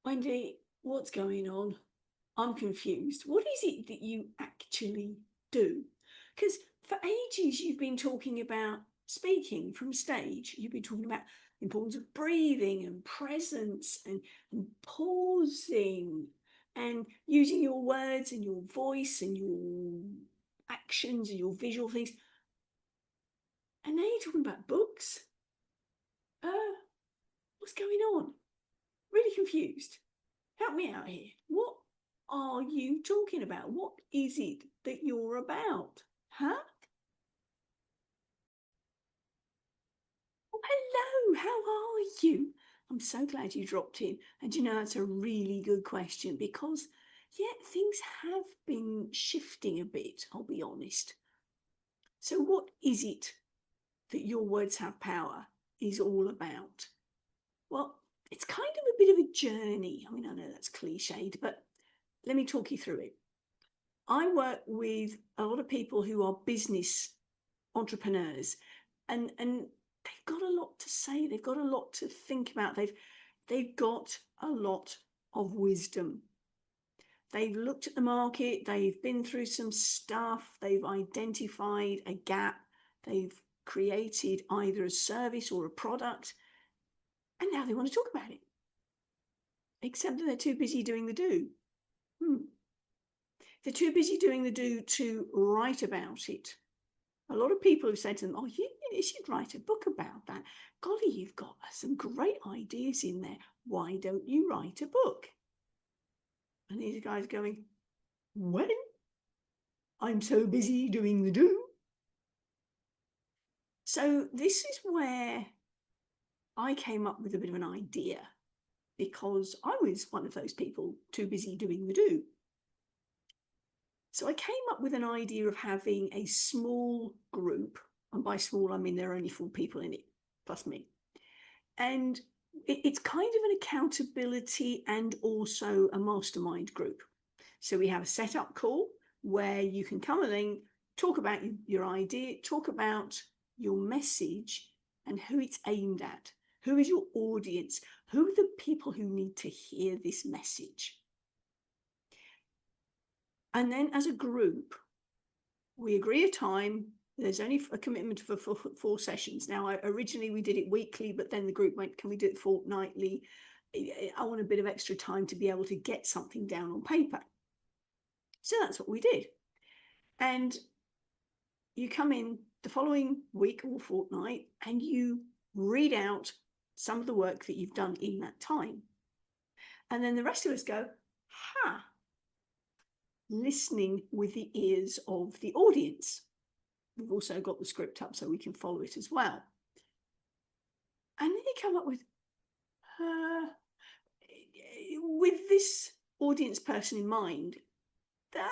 Wendy, what's going on? I'm confused. What is it that you actually do? Because for ages you've been talking about speaking from stage. You've been talking about the importance of breathing and presence and pausing and using your words and your voice and your actions and your visual things. And now you're talking about books? Uh, what's going on? Really confused. Help me out here. What are you talking about? What is it that you're about? Huh? Oh, hello, how are you? I'm so glad you dropped in. And you know, that's a really good question because, yeah, things have been shifting a bit, I'll be honest. So, what is it that Your Words Have Power is all about? Well, it's kind of a bit of a journey. I mean, I know that's cliched, but let me talk you through it. I work with a lot of people who are business entrepreneurs, and they've got a lot to say. They've got a lot to think about. They've got a lot of wisdom. They've looked at the market. They've been through some stuff. They've identified a gap. They've created either a service or a product, and now they want to talk about it. Except that they're too busy doing the do. They're too busy doing the do to write about it. A lot of people have said to them, oh, you should write a book about that. Golly, you've got some great ideas in there. Why don't you write a book? And these guys going, well, I'm so busy doing the do. So this is where I came up with a bit of an idea because I was one of those people too busy doing the do. So I came up with an idea of having a small group, and by small I mean there are only 4 people in it, plus me. And it's kind of an accountability and also a mastermind group. So we have a setup call where you can come along, talk about your idea, talk about your message and who it's aimed at. Who is your audience? Who are the people who need to hear this message? And then as a group, we agree a time. There's only a commitment for 4 sessions. Now, originally we did it weekly, but then the group went, can we do it fortnightly? I want a bit of extra time to be able to get something down on paper. So that's what we did. And you come in the following week or fortnight and you read out some of the work that you've done in that time. And then the rest of us go, listening with the ears of the audience. We've also got the script up so we can follow it as well. And then you come up with this audience person in mind, that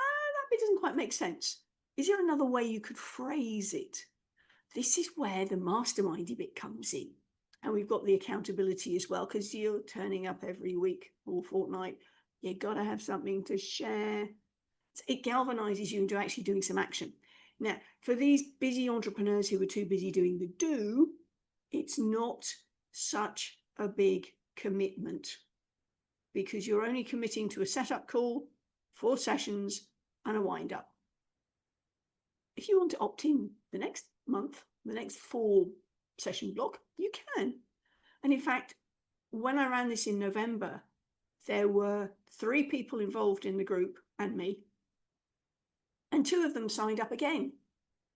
bit doesn't quite make sense. Is there another way you could phrase it? This is where the mastermindy bit comes in. And we've got the accountability as well, because you're turning up every week or fortnight. You've got to have something to share. It galvanizes you into actually doing some action. Now, for these busy entrepreneurs who are too busy doing the do, it's not such a big commitment because you're only committing to a setup call, 4 sessions, and a wind up. If you want to opt in the next month, the next 4 session block, you can. And in fact, when I ran this in November, there were 3 people involved in the group and me, and 2 of them signed up again.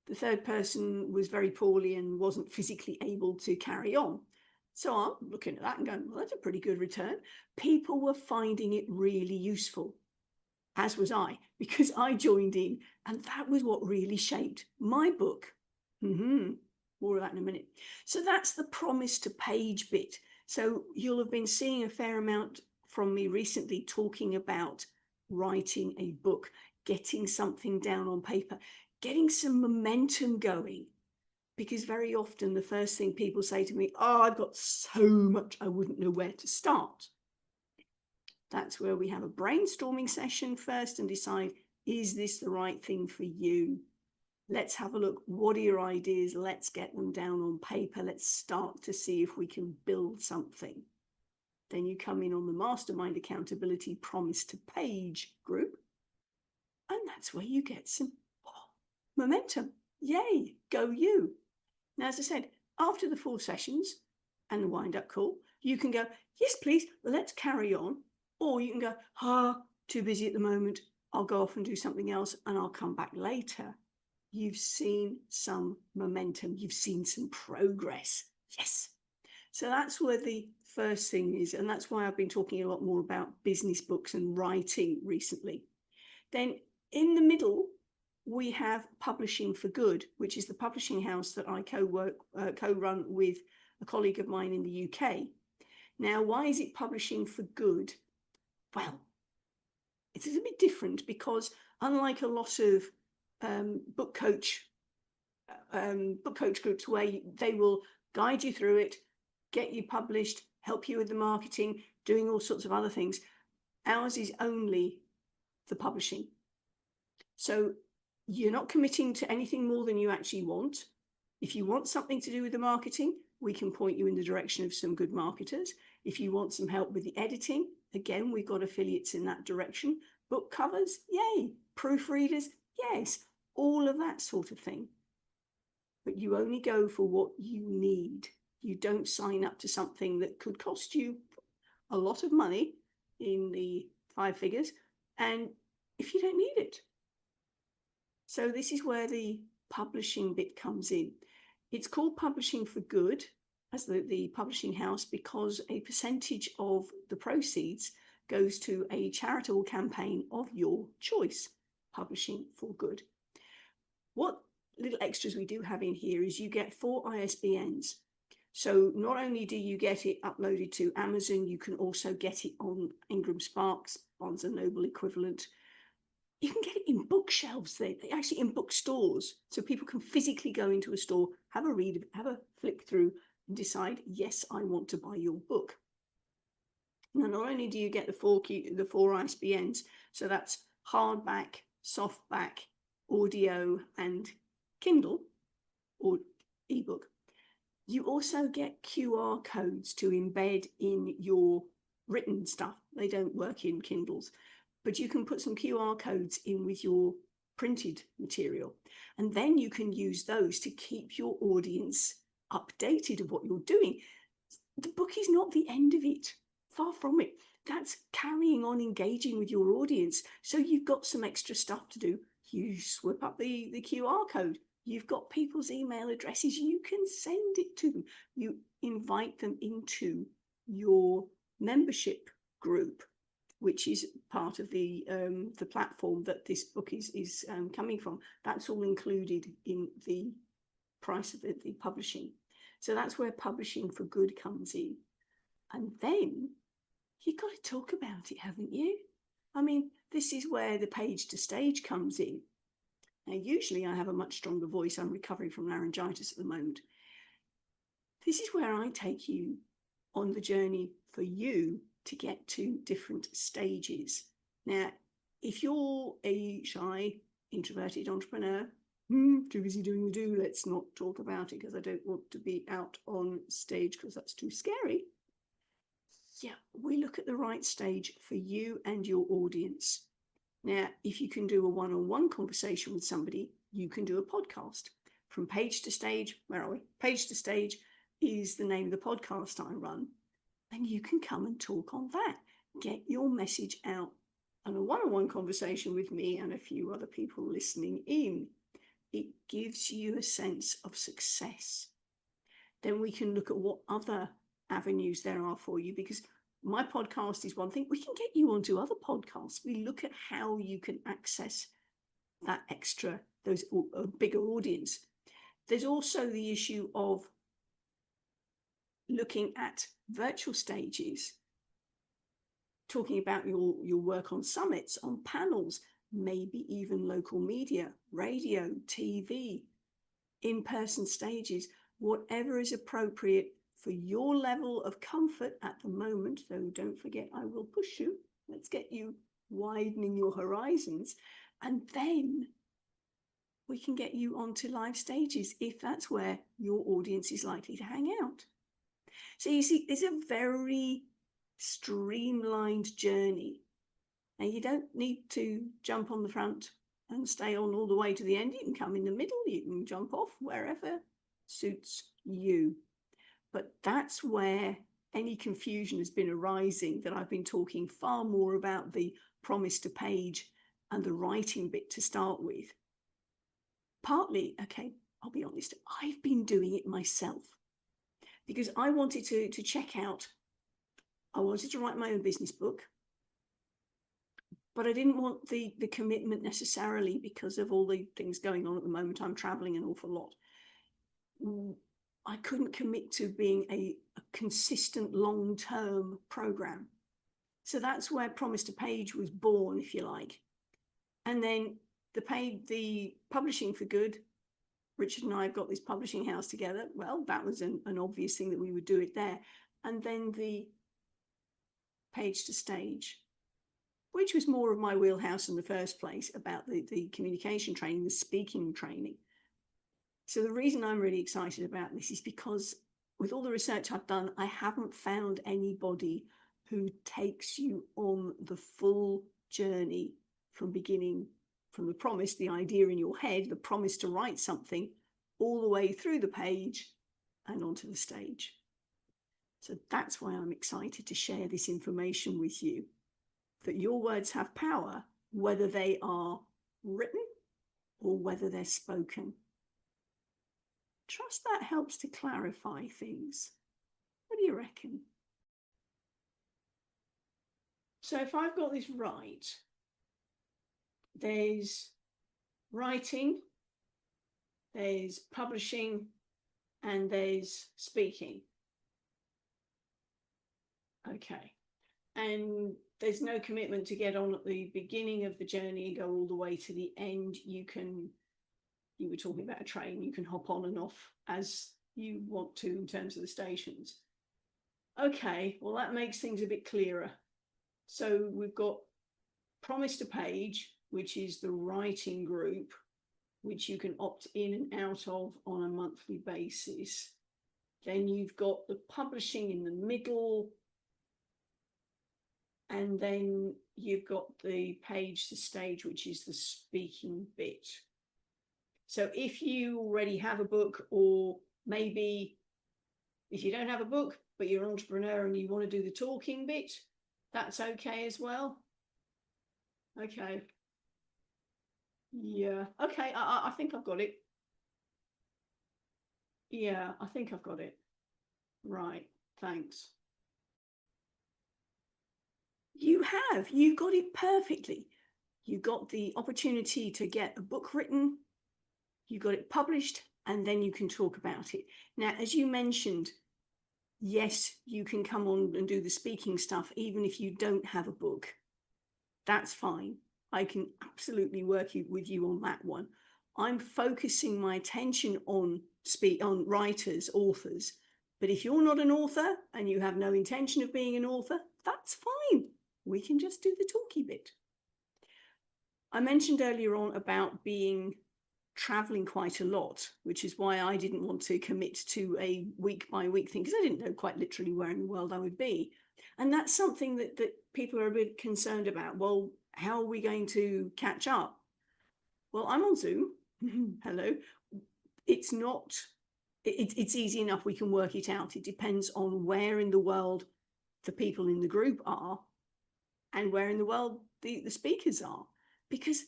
The 3rd person was very poorly and wasn't physically able to carry on. So I'm looking at that and going, well, that's a pretty good return. People were finding it really useful, as was I, because I joined in, and that was what really shaped my book. More of that in a minute. So that's the promise to page bit. So you'll have been seeing a fair amount from me recently talking about writing a book, getting something down on paper, getting some momentum going. Because very often the first thing people say to me, oh, I've got so much, I wouldn't know where to start. That's where we have a brainstorming session first and decide, is this the right thing for you? Let's have a look. What are your ideas? Let's get them down on paper. Let's start to see if we can build something. Then you come in on the Mastermind Accountability Promise to Page group. And that's where you get some momentum. Yay, go you. Now, as I said, after the 4 sessions and the wind-up call, you can go, yes, please, let's carry on. Or you can go, too busy at the moment. I'll go off and do something else and I'll come back later. You've seen some momentum. You've seen some progress. Yes. So that's where the first thing is. And that's why I've been talking a lot more about business books and writing recently. Then in the middle, we have Publishing for Good, which is the publishing house that I co-run with a colleague of mine in the UK. Now, why is it Publishing for Good? Well, it's a little bit different because unlike a lot of book coach groups where they will guide you through it, get you published, help you with the marketing, doing all sorts of other things, ours is only the publishing. So you're not committing to anything more than you actually want. If you want something to do with the marketing, we can point you in the direction of some good marketers. If you want some help with the editing, again, we've got affiliates in that direction. Book covers, yay. Proofreaders, yes. All of that sort of thing. But you only go for what you need. You don't sign up to something that could cost you a lot of money in the 5 figures, and if you don't need it. So this is where the publishing bit comes in. It's called Publishing for Good as the publishing house because a percentage of the proceeds goes to a charitable campaign of your choice, Publishing for Good. What little extras we do have in here is you get 4 ISBNs. So not only do you get it uploaded to Amazon, you can also get it on Ingram Sparks, Barnes & Noble equivalent. You can get it in bookshelves. They're actually in bookstores. So people can physically go into a store, have a read, have a flick through and decide, yes, I want to buy your book. Now, not only do you get the 4 ISBNs, so that's hardback, softback, audio and Kindle or ebook, you also get QR codes to embed in your written stuff. They don't work in Kindles, but you can put some QR codes in with your printed material. And then you can use those to keep your audience updated of what you're doing. The book is not the end of it. Far from it. That's carrying on engaging with your audience. So you've got some extra stuff to do. You whip up the QR code. You've got people's email addresses. You can send it to them. You invite them into your membership group, which is part of the platform that this book is coming from. That's all included in the price of the publishing. So that's where Publishing for Good comes in. And then you've got to talk about it, haven't you? I mean, this is where the page to stage comes in. Now, usually I have a much stronger voice. I'm recovering from laryngitis at the moment. This is where I take you on the journey for you to get to different stages. Now, if you're a shy, introverted entrepreneur, too busy doing the do, let's not talk about it because I don't want to be out on stage because that's too scary. Yeah, we look at the right stage for you and your audience. Now, if you can do a one-on-one conversation with somebody, you can do a podcast. From Page to Stage, where are we? Page to Stage is the name of the podcast I run. And you can come and talk on that. Get your message out on a one-on-one conversation with me and a few other people listening in. It gives you a sense of success. Then we can look at what other avenues there are for you, because my podcast is one thing. We can get you onto other podcasts. We look at how you can access that extra, those bigger audience. There's also the issue of looking at virtual stages, talking about your work on summits, on panels, maybe even local media, radio, TV, in-person stages, whatever is appropriate for your level of comfort at the moment. Though don't forget, I will push you. Let's get you widening your horizons. And then we can get you onto live stages if that's where your audience is likely to hang out. So you see, there's a very streamlined journey. Now, you don't need to jump on the front and stay on all the way to the end. You can come in the middle, you can jump off wherever suits you. But that's where any confusion has been arising, that I've been talking far more about the promise to page and the writing bit to start with. Partly, okay, I'll be honest, I've been doing it myself because I wanted to check out, I wanted to write my own business book, but I didn't want the commitment necessarily because of all the things going on at the moment. I'm traveling an awful lot. I couldn't commit to being a consistent long-term program. So that's where Promise to Page was born, if you like. And then the Publishing for Good, Richard and I have got this publishing house together. Well, that was an obvious thing that we would do it there. And then the Page to Stage, which was more of my wheelhouse in the first place, about the communication training, the speaking training. So the reason I'm really excited about this is because with all the research I've done, I haven't found anybody who takes you on the full journey from beginning, from the promise, the idea in your head, the promise to write something, all the way through the page and onto the stage. So that's why I'm excited to share this information with you, that your words have power, whether they are written or whether they're spoken. Trust that helps to clarify things. What do you reckon? So if I've got this right, there's writing, there's publishing, and there's speaking. Okay. And there's no commitment to get on at the beginning of the journey and go all the way to the end. You were talking about a train, you can hop on and off as you want to in terms of the stations. Okay, well, that makes things a bit clearer. So we've got Promise to Page, which is the writing group, which you can opt in and out of on a monthly basis. Then you've got the publishing in the middle, and then you've got the Page to Stage, which is the speaking bit. So if you already have a book, or maybe if you don't have a book, but you're an entrepreneur and you want to do the talking bit, that's okay as well. Okay. Yeah. Okay. I think I've got it. Yeah, I think I've got it. Right. Thanks. You got it perfectly. You got the opportunity to get a book written, you got it published, and then you can talk about it. Now, as you mentioned, yes, you can come on and do the speaking stuff even if you don't have a book. That's fine. I can absolutely work with you on that one. I'm focusing my attention on writers, authors. But if you're not an author and you have no intention of being an author, that's fine. We can just do the talky bit. I mentioned earlier on about traveling quite a lot, which is why I didn't want to commit to a week by week thing, because I didn't know quite literally where in the world I would be. And that's something that people are a bit concerned about. Well, how are we going to catch up? Well, I'm on Zoom. Hello. It's easy enough. We can work it out. It depends on where in the world the people in the group are and where in the world the speakers are, because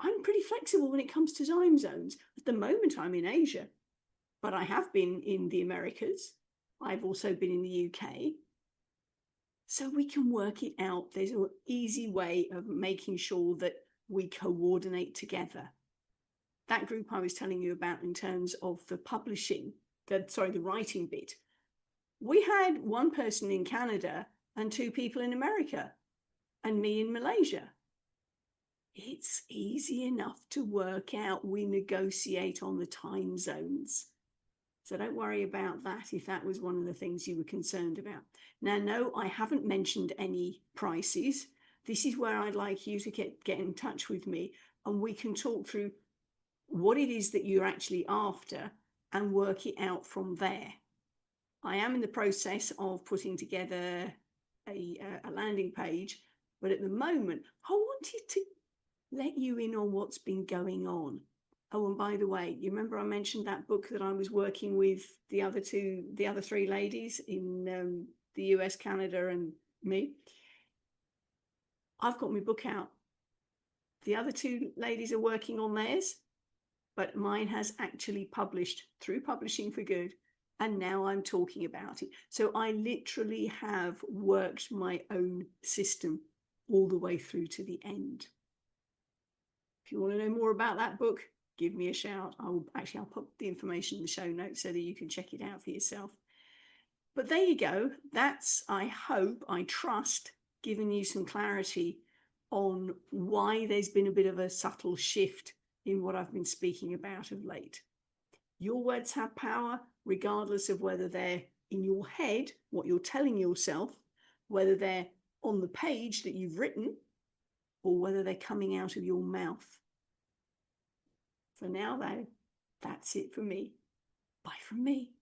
I'm pretty flexible when it comes to time zones. At the moment, I'm in Asia, but I have been in the Americas. I've also been in the UK. So we can work it out. There's an easy way of making sure that we coordinate together. That group I was telling you about in terms of the publishing, the writing bit, we had one person in Canada and 2 people in America and me in Malaysia. It's easy enough to work out. We negotiate on the time zones. So don't worry about that if that was one of the things you were concerned about. Now, no, I haven't mentioned any prices. This is where I'd like you to get in touch with me, and we can talk through what it is that you're actually after and work it out from there. I am in the process of putting together a landing page. But at the moment, I wanted to let you in on what's been going on. Oh, and by the way, you remember I mentioned that book that I was working with the other three ladies in the US, Canada, and me? I've got my book out. The other two ladies are working on theirs, but mine has actually published through Publishing for Good, and now I'm talking about it. So I literally have worked my own system all the way through to the end. If you want to know more about that book, give me a shout. I'll put the information in the show notes so that you can check it out for yourself. But there you go. That's, I hope, I trust, giving you some clarity on why there's been a bit of a subtle shift in what I've been speaking about of late. Your words have power, regardless of whether they're in your head, what you're telling yourself, whether they're on the page that you've written, or whether they're coming out of your mouth. For now, though, that's it for me. Bye from me.